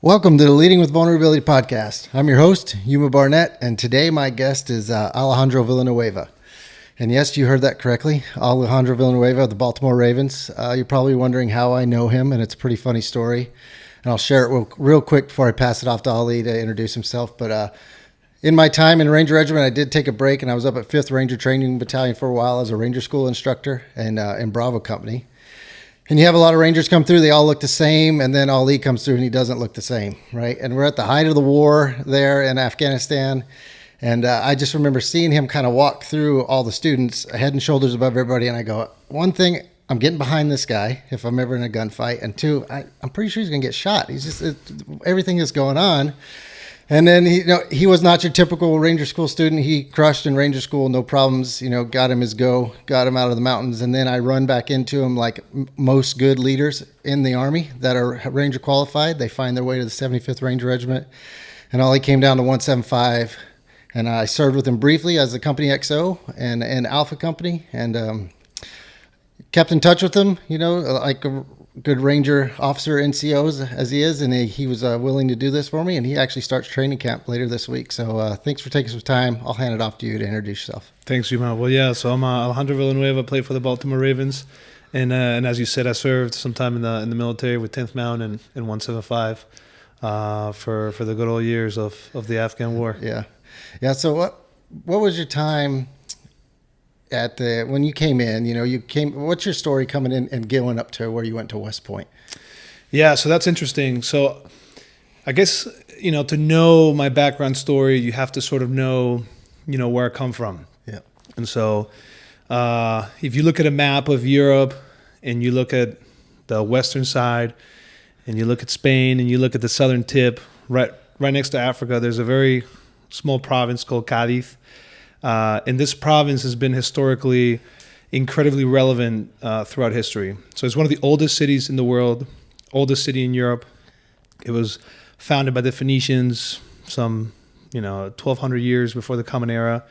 Welcome to the Leading with Vulnerability podcast. I'm your host, Yuma Barnett, and today my guest is Alejandro Villanueva. And yes, you heard that correctly, Alejandro Villanueva of the Baltimore Ravens. You're probably wondering how I know him, and it's a pretty funny story. And I'll share it real quick before I pass it off to Ali to introduce himself. But in my time in Ranger Regiment, I did take a break, and I was up at 5th Ranger Training Battalion for a while as a Ranger School instructor and in Bravo Company. And you have a lot of Rangers come through, they all look the same, and then Ali comes through and he doesn't look the same, right? And we're at the height of the war there in Afghanistan, and I just remember seeing him kind of walk through all the students, head and shoulders above everybody, and I go, one thing, I'm getting behind this guy if I'm ever in a gunfight, and two, I'm pretty sure he's going to get shot. He's just, everything is going on. And then he was not your typical Ranger School student. He crushed in Ranger School, no problems. Got him his go, got him out of the mountains. And then I run back into him like most good leaders in the Army that are Ranger qualified. They find their way to the 75th Ranger Regiment, and all he came down to 175. And I served with him briefly as a Company XO and Alpha Company, and kept in touch with him. Like a good Ranger officer, NCOs as he is, and he was willing to do this for me, and he actually starts training camp later this week. So thanks for taking some time. I'll hand it off to you to introduce yourself. Thanks, Yuma. Well, yeah, so I'm Alejandro Villanueva, played for the Baltimore Ravens, and as you said, I served some time in the military with 10th Mount and 175 for the good old years of the Afghan War. Yeah. So what was your time when you came in? What's your story coming in and going up to where you went to West Point? Yeah, so that's interesting. So I guess, to know my background story, you have to sort of know, where I come from. Yeah. And so if you look at a map of Europe and you look at the western side and you look at Spain and you look at the southern tip, right next to Africa, there's a very small province called Cadiz. And this province has been historically incredibly relevant throughout history. So it's one of the oldest cities in the world, oldest city in Europe. It was founded by the Phoenicians some, 1,200 years before the Common Era.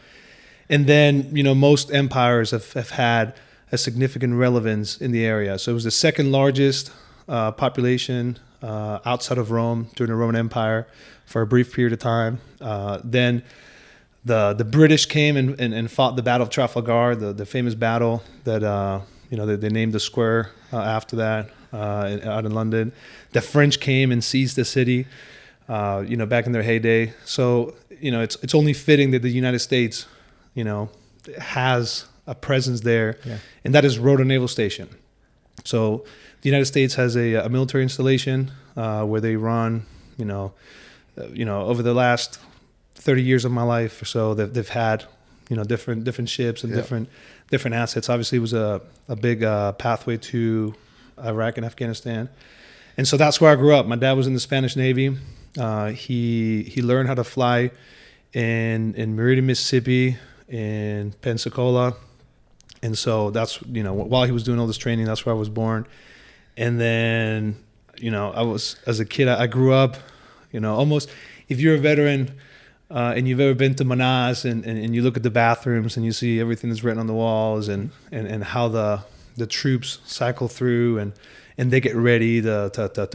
And then, most empires have had a significant relevance in the area. So it was the second largest population outside of Rome during the Roman Empire for a brief period of time. Then the British came and fought the Battle of Trafalgar, the famous battle that they named the square after that out in London. The French came and seized the city, back in their heyday. So it's only fitting that the United States, has a presence there, and that is Rota Naval Station. So the United States has a military installation where they run, over the last 30 years of my life or so, they've had, different ships and different assets. Obviously, it was a big pathway to Iraq and Afghanistan, and so that's where I grew up. My dad was in the Spanish Navy. He learned how to fly in Meridian, Mississippi, in Pensacola, and so that's while he was doing all this training, that's where I was born. And then as a kid, I grew up, almost, if you're a veteran. And you've ever been to Manas and you look at the bathrooms and you see everything that's written on the walls and how the troops cycle through and they get ready to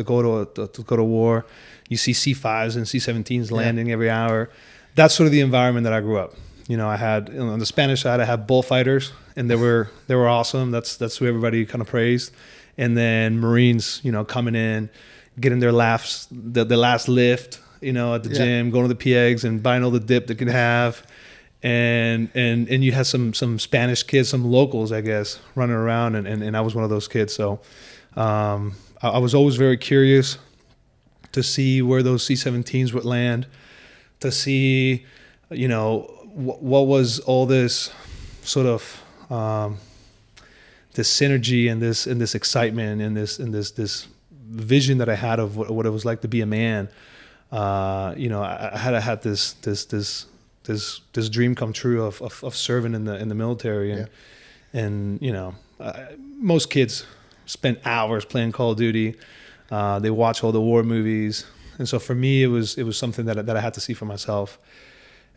go to war. You see C-5s and C-17s landing every hour. That's sort of the environment that I grew up. I had on the Spanish side, I had bullfighters, and they were awesome. That's who everybody kind of praised. And then Marines, coming in, getting their laughs, the last lift. At the gym, going to the PEGs and buying all the dip they could have. And you had some Spanish kids, some locals, I guess, running around. And I was one of those kids. So I was always very curious to see where those C-17s would land, to see, what was all this sort of this synergy and this excitement and this vision that I had of what it was like to be a man. I had this dream come true of serving in the military, and most kids spend hours playing Call of Duty. They watch all the war movies, and so for me it was something that I had to see for myself.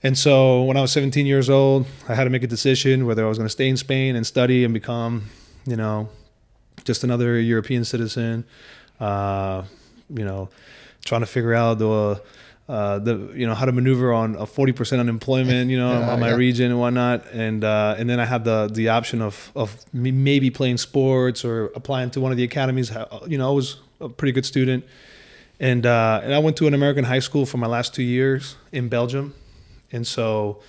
And so when I was 17 years old, I had to make a decision whether I was going to stay in Spain and study and become, just another European citizen, trying to figure out how to maneuver on a 40% unemployment, on my region and whatnot. And then I had the option of maybe playing sports or applying to one of the academies. I was a pretty good student. And I went to an American high school for my last 2 years in Belgium. And so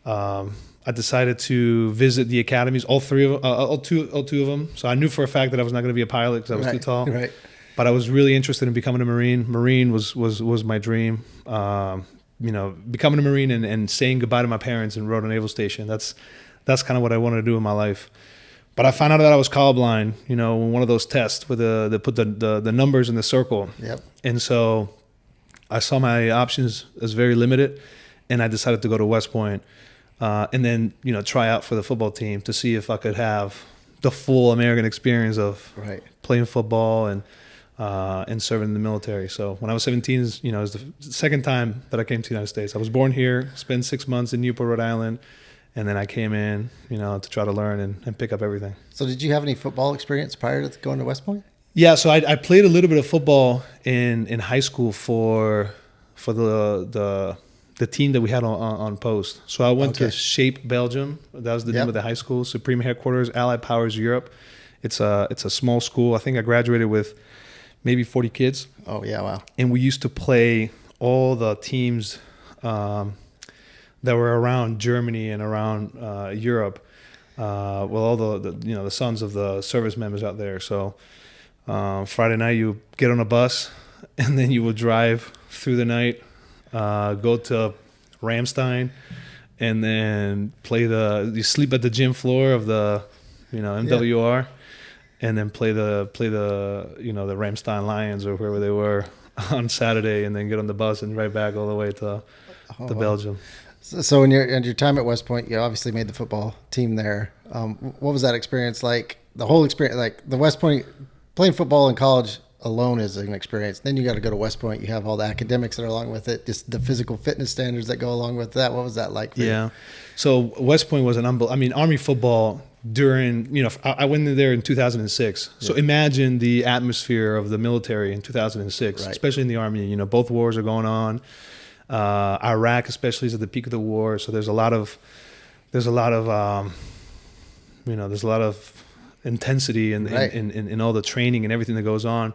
I decided to visit the academies, all two of them. So I knew for a fact that I was not going to be a pilot because I was too tall. Right. But I was really interested in becoming a Marine. Marine was my dream. Becoming a Marine and saying goodbye to my parents in Royal Naval Station. That's kind of what I wanted to do in my life. But I found out that I was colorblind, in one of those tests where they put the numbers in the circle. Yep. And so I saw my options as very limited, and I decided to go to West Point and then, try out for the football team to see if I could have the full American experience of playing football and serving in the military. So when I was 17, it was the second time that I came to the United States. I was born here, spent 6 months in Newport, Rhode Island, and then I came in, to try to learn and pick up everything. So did you have any football experience prior to going to West Point? Yeah, so I played a little bit of football in high school for the team that we had on post. So I went to Shape, Belgium. That was the name of the high school. Supreme Headquarters, Allied Powers Europe. It's a small school. I think I graduated with maybe 40 kids. Oh, yeah, wow. And we used to play all the teams that were around Germany and around Europe. All the sons of the service members out there. So Friday night you get on a bus and then you would drive through the night, go to Ramstein, and then you sleep at the gym floor of the MWR. And then play the Ramstein Lions or wherever they were on Saturday, and then get on the bus and right back all the way to Belgium. So in your time at West Point, you obviously made the football team there. What was that experience like? The whole experience, like the West Point, playing football in college alone is an experience. Then you got to go to West Point. You have all the academics that are along with it, just the physical fitness standards that go along with that. What was that like for you? So West Point was Army football. I went there in 2006. So imagine the atmosphere of the military in 2006, especially in the Army. Both wars are going on. Iraq, especially, is at the peak of the war. So there's a lot of intensity in all the training and everything that goes on.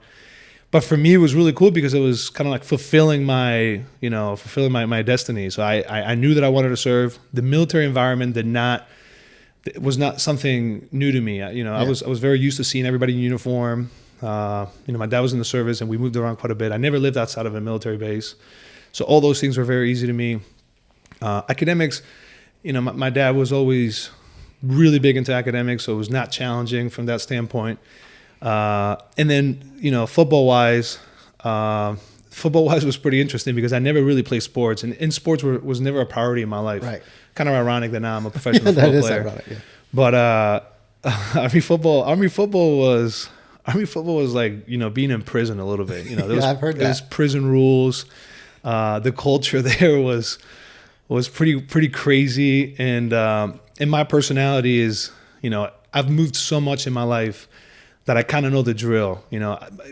But for me, it was really cool because it was kind of like fulfilling my destiny. So I knew that I wanted to serve. The military environment was not something new to me. I was very used to seeing everybody in uniform. My dad was in the service and we moved around quite a bit. I never lived outside of a military base. So all those things were very easy to me. Academics, my dad was always really big into academics, so it was not challenging from that standpoint. And then, football-wise was pretty interesting because I never really played sports, and sports was never a priority in my life. Right. Kind of ironic that now I'm a professional football player. That is ironic, yeah. But Army football was like, being in prison a little bit. I've heard that. There's prison rules. The culture there was pretty crazy, and my personality is, I've moved so much in my life that I kind of know the drill.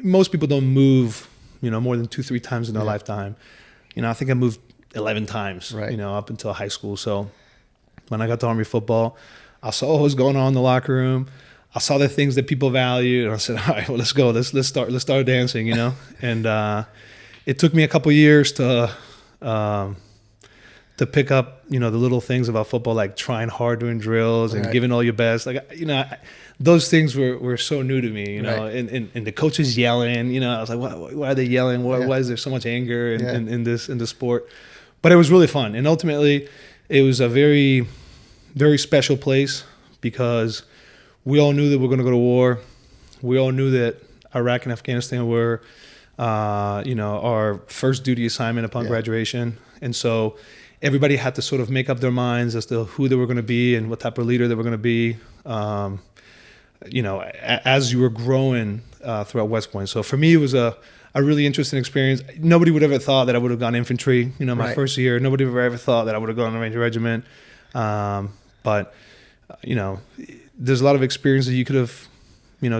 Most people don't move, more than 2-3 times in their lifetime. I think I moved 11 times, up until high school. So when I got to Army football, I saw what was going on in the locker room. I saw the things that people value, and I said, all right, well, let's go. Let's start dancing, And it took me a couple years to pick up, the little things about football, like trying hard during drills and giving all your best. Like, those things were so new to me, and the coaches yelling, I was like, why are they yelling? Why is there so much anger in this sport? But it was really fun. And ultimately it was a very, very special place because we all knew that we were going to go to war. We all knew that Iraq and Afghanistan were, our first duty assignment upon graduation. And so everybody had to sort of make up their minds as to who they were going to be and what type of leader they were going to be, as you were growing throughout West Point. So for me, it was a really interesting experience. Nobody would have ever thought that I would have gone infantry, my first year. Nobody would have ever thought that I would have gone on the Ranger Regiment. But there's a lot of experience that you could have,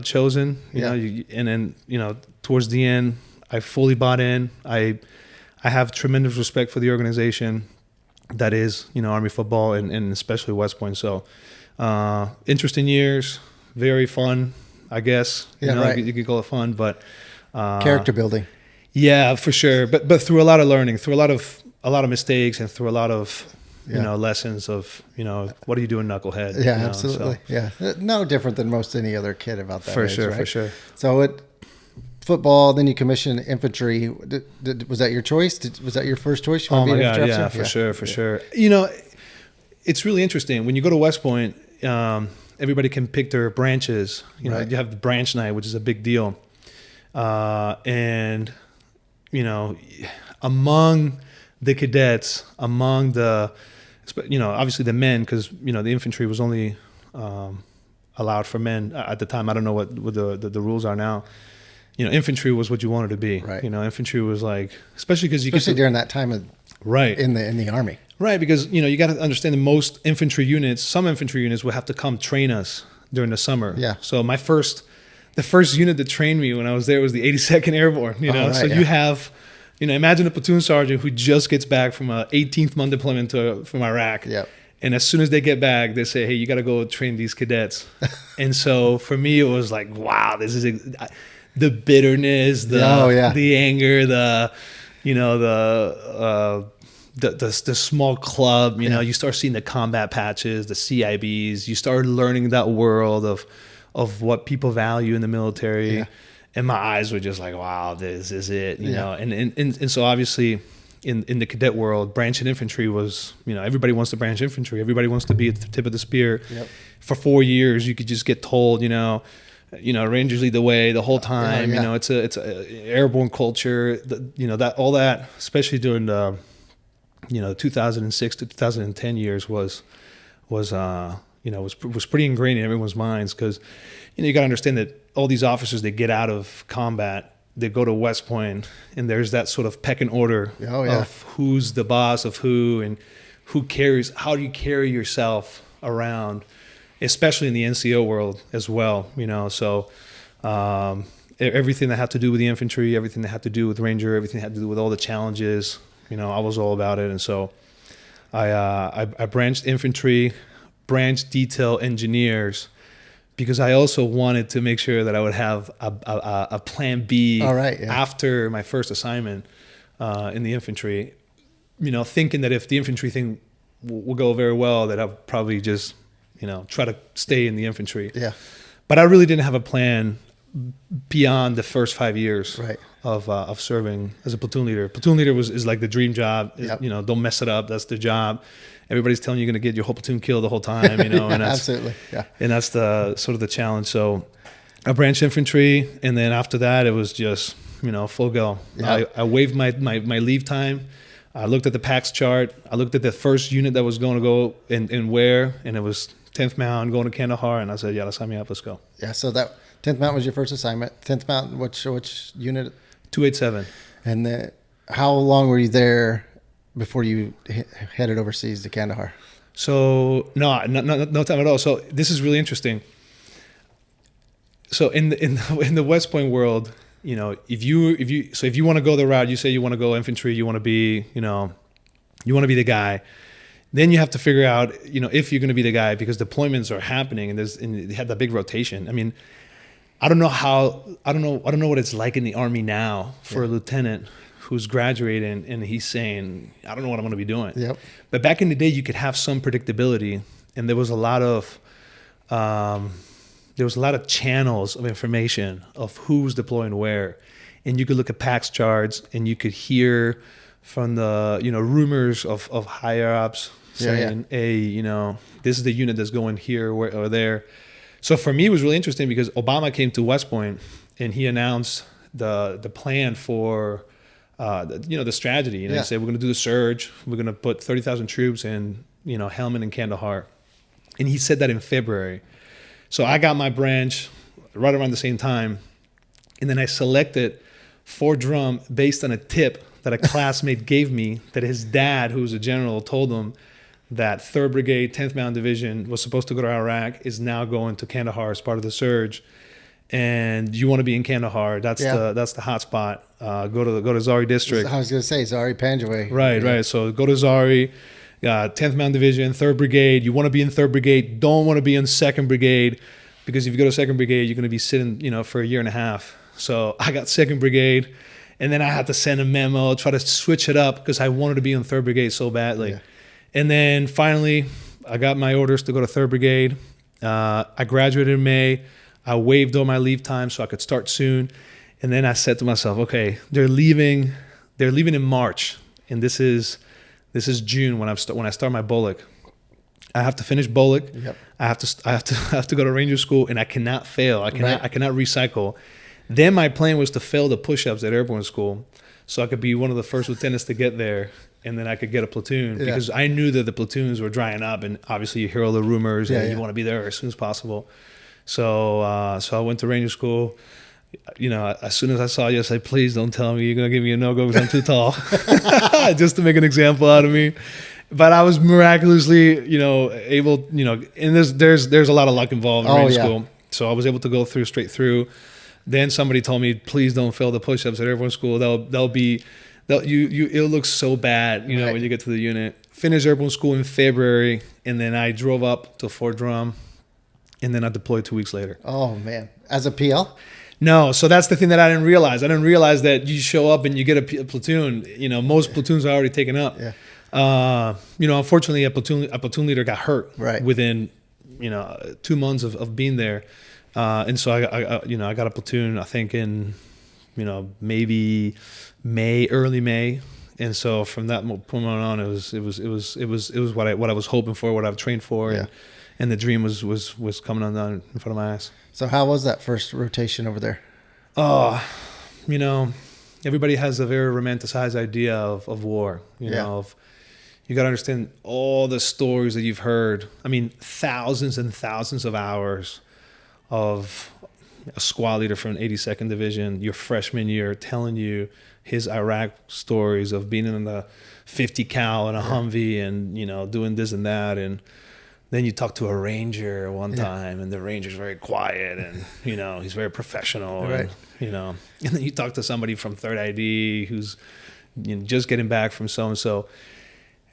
chosen, and then, towards the end, I fully bought in. I have tremendous respect for the organization that is, Army football and especially West Point. So, interesting years, very fun, I guess. Yeah, right. You could call it fun, but Character building. yeah, for sure. But through a lot of learning, through a lot of mistakes, and through a lot of lessons of what do you do in knucklehead? Yeah, absolutely. So. Yeah, no different than most any other kid about that. For age, sure, right? for sure. So football, then you commissioned infantry. Was that your choice? Was that your first choice? Oh my God, yeah, for sure. It's really interesting when you go to West Point. Everybody can pick their branches. You have the branch night, which is a big deal, and among the cadets, among the obviously the men, because the infantry was only allowed for men at the time. I don't know what the rules are now. Infantry was what you wanted to be. Right. Infantry was like, especially during that time of in the Army. Right, because you got to understand that some infantry units would have to come train us during the summer. Yeah. So the first unit that trained me when I was there was the 82nd Airborne. You have, imagine a platoon sergeant who just gets back from a 18th month deployment from Iraq. Yep. And as soon as they get back, they say, "Hey, you got to go train these cadets." And so for me, it was like, wow, this is the bitterness, the anger, the small club. You start seeing the combat patches, the CIBs. You start learning that world of what people value in the military. Yeah. And my eyes were just like, wow, this is it. You know, and so obviously in the cadet world, branch and infantry was, everybody wants to branch infantry. Everybody wants to be at the tip of the spear. Yep. For 4 years, you could just get told, Rangers lead the way the whole time. It's a airborne culture. That all that, especially during the 2006 to 2010 years was pretty ingrained in everyone's minds, because you got to understand that all these officers, they get out of combat, they go to West Point, and there's that sort of pecking order of who's the boss of who and how do you carry yourself around, especially in the NCO world as well. So everything that had to do with the infantry, everything that had to do with Ranger, everything that had to do with all the challenges, I was all about it. And so I branched infantry, branched detail engineers, because I also wanted to make sure that I would have a plan B after my first assignment in the infantry, thinking that if the infantry thing will go very well, that I'll probably just, try to stay in the infantry. Yeah. But I really didn't have a plan beyond the first 5 years of serving as a platoon leader. Platoon leader is like the dream job. Yep. Don't mess it up. That's the job. Everybody's telling you you're going to get your whole platoon killed the whole time, and that's, absolutely. Yeah. And that's the sort of the challenge. So I branched infantry, and then after that, it was just, full go. Yeah. I waived my leave time. I looked at the PAX chart. I looked at the first unit that was going to go and where, and it was 10th Mountain going to Kandahar, and I said, yeah, let's sign me up. Let's go. Yeah. So that 10th Mountain was your first assignment. 10th Mountain, which unit? 287. And then how long were you there before you headed overseas to Kandahar? So no time at all. So this is really interesting. So in the West Point world, if you want to go the route, you say you want to go infantry, you want to be, you want to be the guy. Then you have to figure out, if you're going to be the guy, because deployments are happening, and they had that big rotation. I mean, I don't know what it's like in the Army now for a lieutenant who's graduating and he's saying, I don't know what I'm going to be doing. Yep. But back in the day, you could have some predictability, and there was a lot of channels of information of who's deploying where, and you could look at PAX charts, and you could hear from the rumors of higher ups saying, hey, this is the unit that's going here or there. So for me, it was really interesting because Obama came to West Point and he announced the plan for the strategy. He said, we're going to do the surge. We're going to put 30,000 troops in Helmand and Kandahar. And he said that in February. So I got my branch right around the same time, and then I selected Fort Drum based on a tip that a classmate gave me, that his dad, who was a general, told him that 3rd Brigade, 10th Mountain Division was supposed to go to Iraq, is now going to Kandahar as part of the surge. and you want to be in Kandahar. That's the hot spot. Go to Zari district. I was going to say Zari Panjwai. Right. So go to Zari, 10th Mountain Division, 3rd Brigade. You want to be in 3rd Brigade. Don't want to be in 2nd Brigade, because if you go to 2nd Brigade, you're going to be sitting, for a year and a half. So I got 2nd Brigade, and then I had to send a memo, try to switch it up because I wanted to be in 3rd Brigade so badly. Yeah. And then finally, I got my orders to go to 3rd Brigade. I graduated in May. I waived all my leave time so I could start soon. And then I said to myself, okay, they're leaving in March, and this is June when I start my BOLIC. I have to finish BOLIC. Yep. I have to go to Ranger School, and I cannot fail. I cannot recycle. Then my plan was to fail the push-ups at airborne school, so I could be one of the first lieutenants to get there, and then I could get a platoon, because I knew that the platoons were drying up, and obviously you hear all the rumors and you want to be there as soon as possible. So I went to Ranger School. As soon as I saw you, I said, please don't tell me you're going to give me a no-go because I'm too tall, just to make an example out of me. But I was miraculously, able, and there's a lot of luck involved in Ranger School. So I was able to go straight through. Then somebody told me, please don't fail the push-ups at airborne school. It'll look so bad, when you get to the unit. Finished airborne school in February, and then I drove up to Fort Drum, and then I deployed 2 weeks later. Oh man, as a PL? No, so that's the thing that I didn't realize. I didn't realize that you show up and you get a platoon. Most platoons are already taken up. Yeah. Unfortunately, a platoon leader got hurt within 2 months of being there, and so I got a platoon. I think in maybe early May, and so from that point on, it was what I was hoping for, what I've trained for, and the dream was coming on down in front of my eyes. So how was that first rotation over there? Oh, everybody has a very romanticized idea of war. You got to understand all the stories that you've heard. I mean, thousands and thousands of hours of a squad leader from 82nd Division, your freshman year, telling you his Iraq stories of being in the 50 cal and a Humvee and, doing this and that. And then you talk to a Ranger one time, and the Ranger's very quiet, and he's very professional, and and then you talk to somebody from 3rd ID who's just getting back from so and so,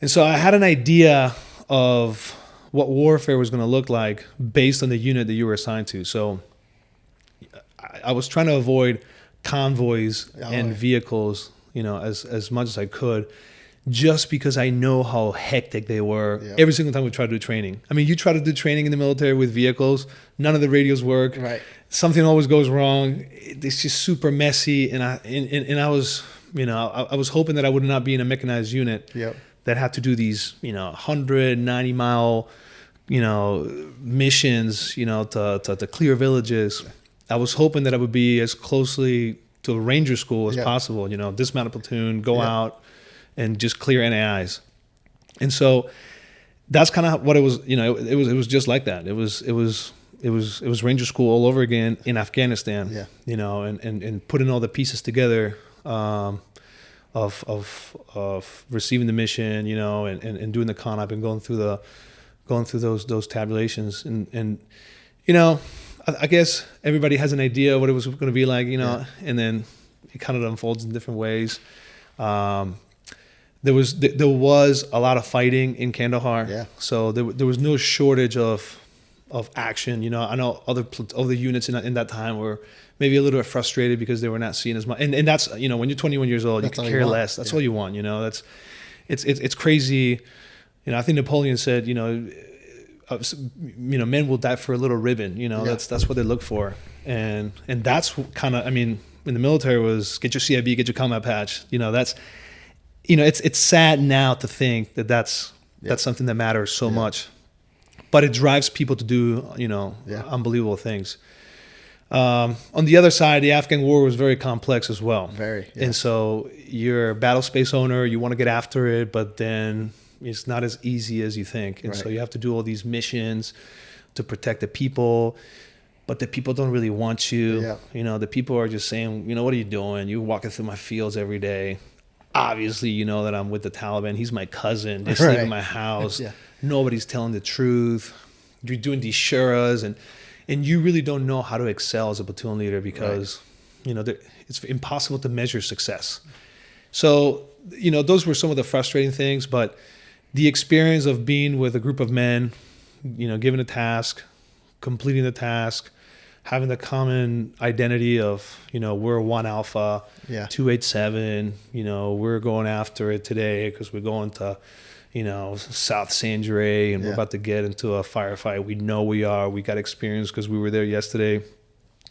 and so I had an idea of what warfare was going to look like based on the unit that you were assigned to. So I was trying to avoid convoys and vehicles, as much as I could, just because I know how hectic they were every single time we tried to do training. I mean, you try to do training in the military with vehicles, none of the radios work. Right. Something always goes wrong. It's just super messy. And I was, I was hoping that I would not be in a mechanized unit that had to do these, 190 mile, missions, to clear villages. I was hoping that I would be as closely to a Ranger school as possible, dismount a platoon, go out, and just clear NAIs. And so that's kind of what it was. It was just like that. It was Ranger school all over again in Afghanistan. And putting all the pieces together of receiving the mission, and doing the CONOP and going through those tabulations, and I guess everybody has an idea of what it was going to be like, and then it kind of unfolds in different ways. There was a lot of fighting in Kandahar, so there was no shortage of action. I know other units in that time were maybe a little bit frustrated because they were not seen as much. And that's when you're 21 years old, you can care less. That's all you want. That's it's crazy. I think Napoleon said men will die for a little ribbon. That's what they look for, and that's kind of in the military was get your CIB, get your combat patch. That's. It's sad now to think that that's something that matters so much, but it drives people to do, unbelievable things. On the other side, the Afghan war was very complex as well. Very. Yeah. And so you're a battle space owner, you want to get after it, but then it's not as easy as you think. And so you have to do all these missions to protect the people, but the people don't really want you. Yeah. The people are just saying, what are you doing? You're walking through my fields every day. Obviously, that I'm with the Taliban. He's my cousin. They sleep in my house. Nobody's telling the truth. You're doing these shuras, and and you really don't know how to excel as a platoon leader because, it's impossible to measure success. So, those were some of the frustrating things, but the experience of being with a group of men, given a task, completing the task, having the common identity of, we're 1 Alpha, 287, we're going after it today because we're going to, South San Jose, and we're about to get into a firefight. We know we are. We got experience because we were there yesterday.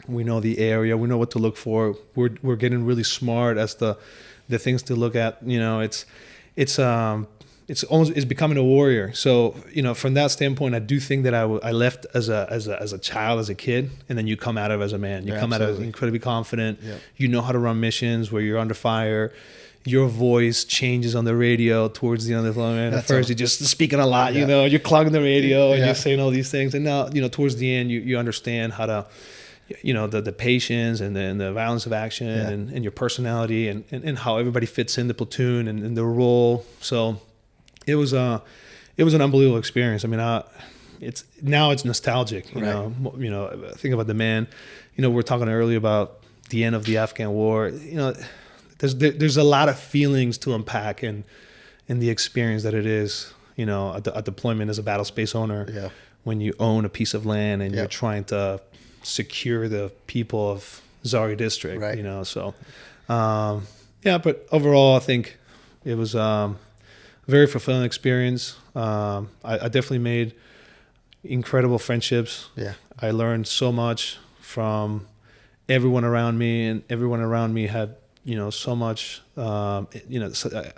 We know the area. We know what to look for. We're getting really smart as the things to look at. It's becoming a warrior. So, from that standpoint, I do think that I left as a child, as a kid, and then you come out of it as a man. You come out of it incredibly confident. Yep. You know how to run missions where you're under fire. Your voice changes on the radio towards the end of the deployment. At first, you're just speaking a lot, you're clogging the radio and you're saying all these things. And now, towards the end, you understand how to, the patience and the violence of action and your personality and how everybody fits in the platoon and the role. So it was an unbelievable experience. I mean, it's nostalgic, you know, think about the man, we're talking earlier about the end of the Afghan war, there's a lot of feelings to unpack in the experience that it is, a deployment as a battle space owner, when you own a piece of land and you're trying to secure the people of Zari district, so, but overall, I think it was a very fulfilling experience. I definitely made incredible friendships. Yeah. I learned so much from everyone around me, and everyone around me had, so much, a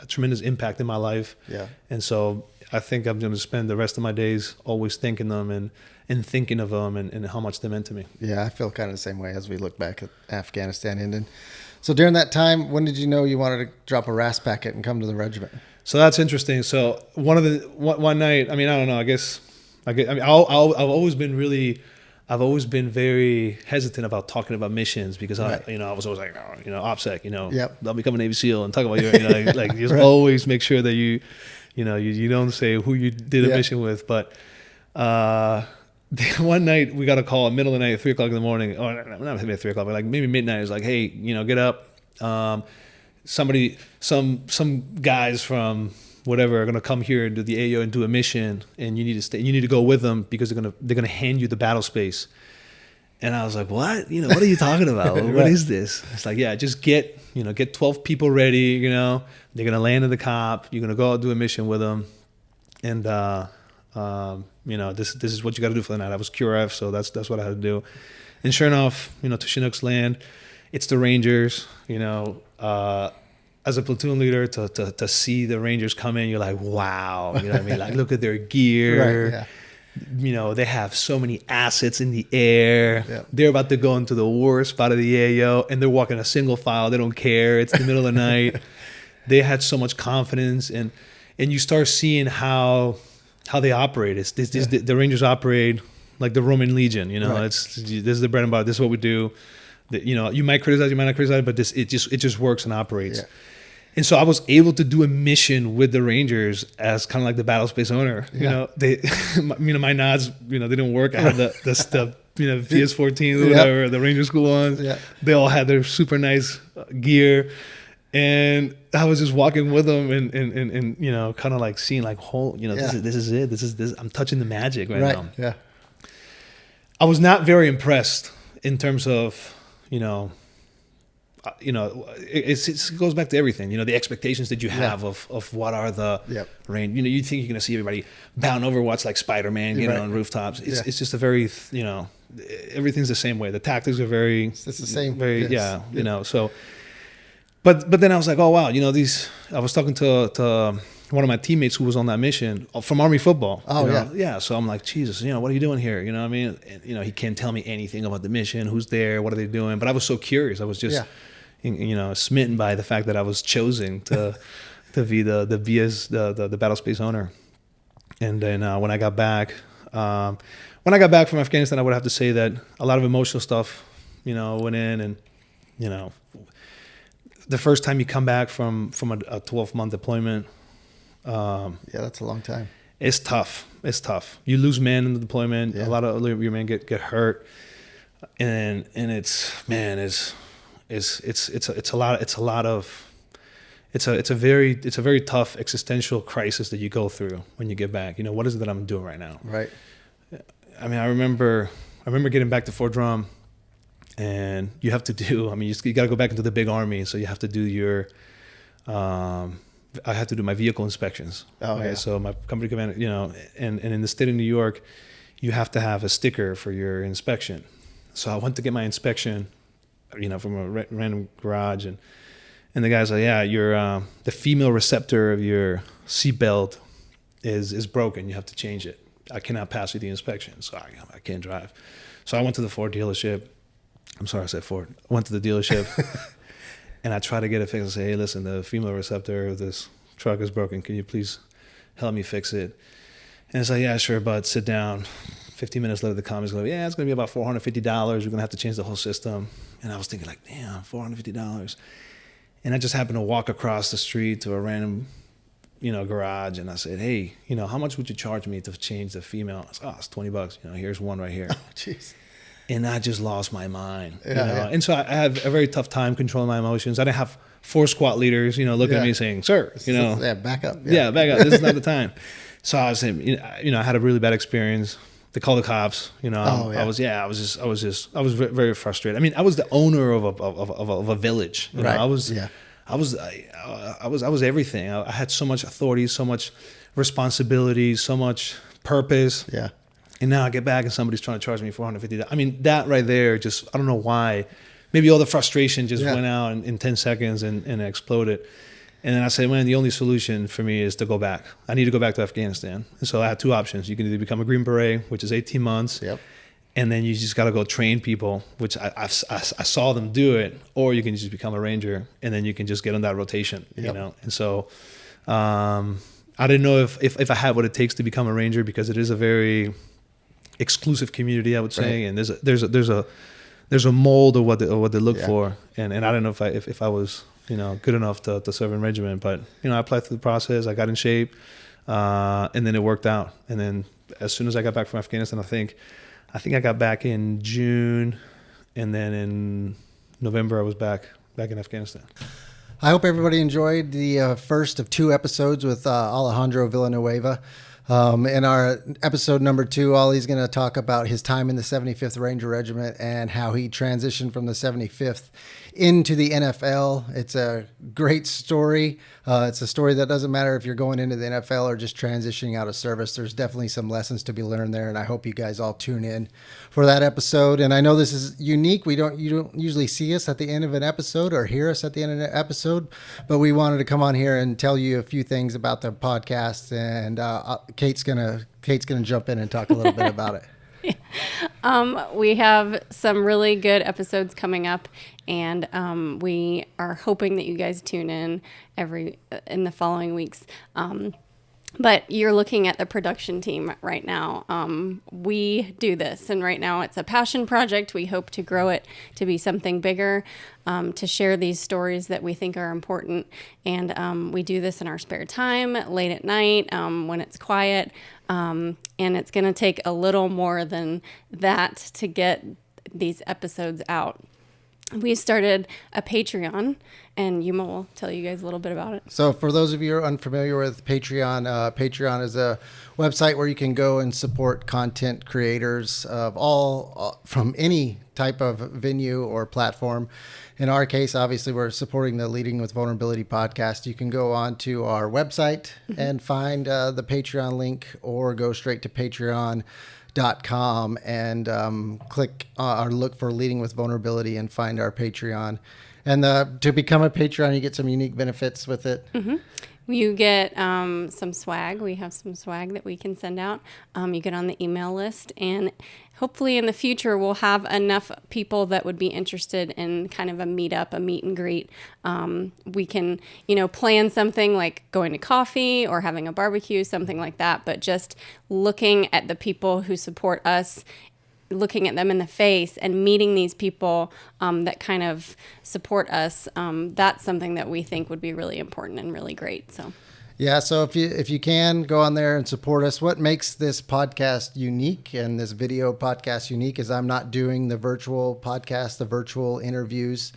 tremendous impact in my life. Yeah. And so I think I'm going to spend the rest of my days always thanking them and thinking of them and how much they meant to me. Yeah, I feel kind of the same way as we look back at Afghanistan. And so during that time, when did you know you wanted to drop a RAS packet and come to the regiment? So that's interesting. So one night, I mean, I don't know, I've always been very hesitant about talking about missions because I was always like, OPSEC, I'll become a Navy SEAL and talk about your, like just always make sure that you don't say who you did a mission with. But one night we got a call at middle of the night, 3 o'clock in the morning. Oh, not maybe 3 o'clock, but like maybe midnight. It was like, hey, get up. Somebody, some guys from whatever are gonna come here and do the AO and do a mission, and you need to stay. You need to go with them because they're gonna hand you the battle space. And I was like, what? What are you talking about? Right. What is this? It's like, just get 12 people ready. They're gonna land in the COP. You're gonna go out and do a mission with them, and this is what you got to do for the night. I was QRF, so that's what I had to do. And sure enough, to Chinook's land, it's the Rangers. As a platoon leader, to see the Rangers come in, you're like, wow. You know what I mean? Like, look at their gear. Right, yeah. They have so many assets in the air. Yeah. They're about to go into the worst spot of the AO, and they're walking a single file. They don't care. It's the middle of the night. They had so much confidence, and you start seeing how they operate. The Rangers operate like the Roman Legion. Right. This is the bread and butter. This is what we do. You might criticize, you might not criticize, but it just works and operates. Yeah. And so I was able to do a mission with the Rangers as kind of like the battle space owner. Yeah. My nods, they didn't work. I had the PS14, whatever, the Ranger School ones. Yeah. They all had their super nice gear. And I was just walking with them and kind of like seeing like, this is it. This is I'm touching the magic right now. Yeah. I was not very impressed in terms of, it goes back to everything, the expectations that you have of what are the range. You think you're going to see everybody bound over what's like Spider-Man, on rooftops. It's just a very, everything's the same way. The tactics are it's the same. Very, so, but then I was like, oh, wow, I was talking to one of my teammates who was on that mission from Army football. Oh, yeah. So I'm like, Jesus, what are you doing here? You know what I mean? And, he can't tell me anything about the mission, who's there, what are they doing? But I was so curious. I was just, smitten by the fact that I was chosen to be the battle space owner. And then when I got back from Afghanistan, I would have to say that a lot of emotional stuff, went in, and, the first time you come back from a 12-month deployment. That's a long time. It's tough. It's tough. You lose men in the deployment. Yeah. A lot of your men get hurt, and it's a very tough existential crisis that you go through when you get back. You know, what is it that I'm doing right now? Right. I mean, I remember getting back to Fort Drum, and you have to do. I mean, you got to go back into the big army, so you have to do your. I had to do my vehicle inspections. Oh, right? yeah. So my company commander, you know, and in the state of New York, you have to have a sticker for your inspection. So I went to get my inspection, you know, from a random garage, and the guy's like, yeah, your the female receptor of your seatbelt is broken. You have to change it. I cannot pass you the inspection, so I can't drive. So I went to the Ford dealership. I'm sorry I said Ford. I went to the dealership. And I try to get it fixed. I say, hey, listen, the female receptor of this truck is broken. Can you please help me fix it? And it's like, yeah, sure, bud, sit down. 15 minutes later, the comments go, yeah, it's going to be about $450. We're going to have to change the whole system. And I was thinking, like, damn, $450. And I just happened to walk across the street to a random, you know, garage. And I said, hey, you know, how much would you charge me to change the female? I said, oh, it's $20. You know, here's one right here. Oh, jeez. And I just lost my mind, Yeah, you know. yeah. And so I have a very tough time controlling my emotions. I didn't have 4 squad leaders, you know, looking at me saying, "Sir, you know, Yeah, back up. yeah, back up. This is not the time." So I was saying, you know, I had a really bad experience. They called the cops. You know, Oh, yeah. I was very, very frustrated. I mean, I was the owner of a village. You know, Right. I was everything. I had so much authority, so much responsibility, so much purpose. Yeah. And now I get back and somebody's trying to charge me $450. I mean, that right there, just, I don't know why. Maybe all the frustration just went out in 10 seconds and it exploded. And then I said, man, the only solution for me is to go back. I need to go back to Afghanistan. And so I had 2 options. You can either become a Green Beret, which is 18 months. Yep. And then you just got to go train people, which I saw them do it. Or you can just become a Ranger and then you can just get on that rotation, you know. And so I didn't know if I had what it takes to become a Ranger, because it is a very exclusive community, I would say, and there's a mold of what they look for, and I don't know if I was, you know, good enough to serve in regiment, but you know, I applied through the process, I got in shape, and then it worked out. And then as soon as I got back from Afghanistan, I think I got back in June, and then in November I was back in Afghanistan. I hope everybody enjoyed the first of 2 episodes with Alejandro Villanueva. In our episode number 2, Ollie's going to talk about his time in the 75th Ranger Regiment and how he transitioned from the 75th into the NFL. It's a great story. It's a story that doesn't matter if you're going into the NFL or just transitioning out of service. There's definitely some lessons to be learned there, and I hope you guys all tune in for that episode. And I know this is unique. You don't usually see us at the end of an episode or hear us at the end of an episode, but we wanted to come on here and tell you a few things about the podcast. And Kate's gonna jump in and talk a little bit about it. We have some really good episodes coming up, and we are hoping that you guys tune in in the following weeks. But you're looking at the production team right now. We do this, and right now it's a passion project. We hope to grow it to be something bigger, to share these stories that we think are important. And we do this in our spare time, late at night, when it's quiet. And it's going to take a little more than that to get these episodes out. We started a Patreon, and Yuma will tell you guys a little bit about it. So for those of you who are unfamiliar with Patreon, Patreon is a website where you can go and support content creators of all from any type of venue or platform. In our case, obviously, we're supporting the Leading with Vulnerability podcast. You can go on to our website and find the Patreon link, or go straight to Patreon.com and click or look for Leading with Vulnerability and find our Patreon. And to become a Patreon, you get some unique benefits with it. Mm-hmm. You get some swag. We have some swag that we can send out. You get on the email list, and hopefully in the future we'll have enough people that would be interested in kind of a meetup, a meet and greet. We can, plan something like going to coffee or having a barbecue, something like that. But just looking at the people who support us, looking at them in the face and meeting these people that kind of support us, that's something that we think would be really important and really great. So, Yeah, so if you can go on there and support us, what makes this podcast unique and this video podcast unique is I'm not doing the virtual podcast, the virtual interviews.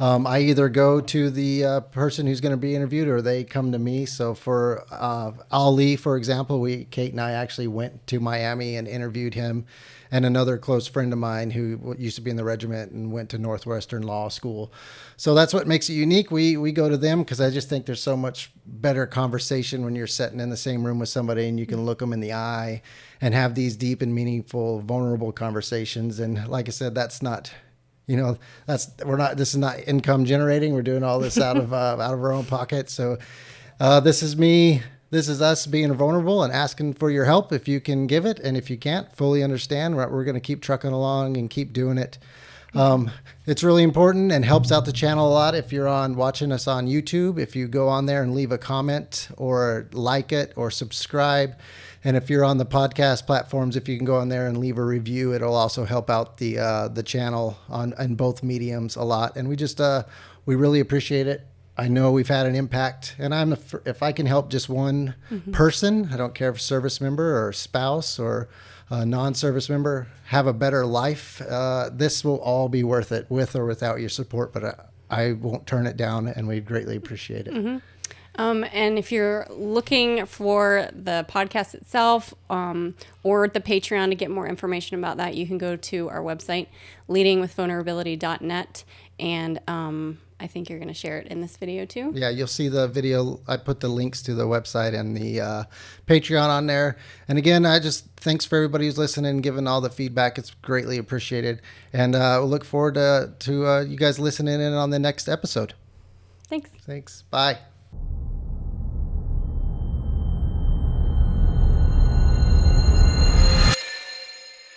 I either go to the person who's going to be interviewed or they come to me. So for Ali, for example, Kate and I actually went to Miami and interviewed him, and another close friend of mine who used to be in the regiment and went to Northwestern Law School. So that's what makes it unique. We go to them because I just think there's so much better conversation when you're sitting in the same room with somebody and you can look them in the eye and have these deep and meaningful, vulnerable conversations. And like I said, that's not... this is not income generating. We're doing all this out of our own pocket. So this is me. This is us being vulnerable and asking for your help if you can give it. And if you can't, fully understand. We're going to keep trucking along and keep doing it. It's really important and helps out the channel a lot. If you're watching us on YouTube, if you go on there and leave a comment or like it or subscribe. And if you're on the podcast platforms, if you can go on there and leave a review, it'll also help out the channel on both mediums a lot. And we really appreciate it. I know we've had an impact, and if I can help just one person, I don't care if service member or spouse or a non-service member, have a better life, this will all be worth it with or without your support. But I won't turn it down, and we greatly appreciate it. Mm-hmm. And if you're looking for the podcast itself or the Patreon to get more information about that, you can go to our website, leadingwithvulnerability.net. And I think you're going to share it in this video too. Yeah, you'll see the video. I put the links to the website and the Patreon on there. And again, thanks for everybody who's listening and giving all the feedback. It's greatly appreciated. And we'll look forward to you guys listening in on the next episode. Thanks. Thanks. Bye.